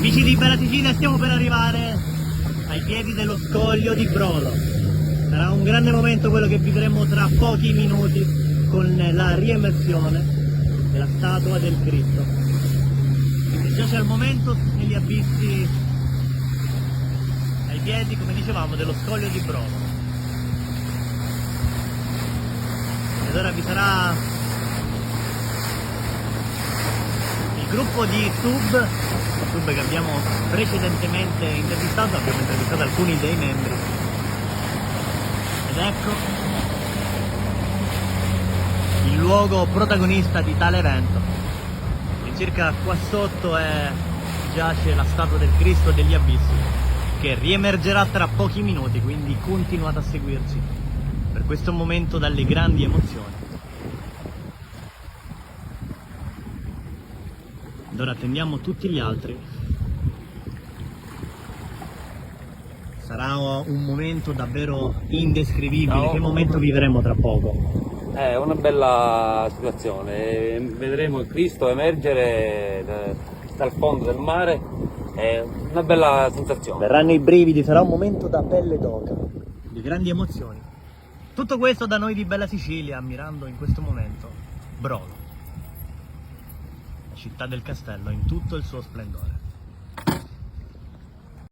Amici di Bella Sicilia, stiamo per arrivare ai piedi dello scoglio di Brolo. Sarà un grande momento quello che vivremo tra pochi minuti con la riemersione della statua del Cristo, che giace al momento negli abissi ai piedi, come dicevamo, dello scoglio di Brolo. Ed ora vi sarà il gruppo di Sub che abbiamo precedentemente intervistato, abbiamo intervistato alcuni dei membri. Ed ecco il luogo protagonista di tale evento. E circa qua sotto giace la statua del Cristo degli Abissi, che riemergerà tra pochi minuti, quindi continuate a seguirci per questo momento dalle grandi emozioni. Ed ora attendiamo tutti gli altri. Sarà un momento davvero indescrivibile. No. Che momento vivremo tra poco? È una bella situazione, vedremo il Cristo emergere dal fondo del mare, è una bella sensazione. Verranno i brividi, sarà un momento da pelle d'oca, di grandi emozioni. Tutto questo da noi di Bella Sicilia, ammirando in questo momento Brolo, la città del castello in tutto il suo splendore.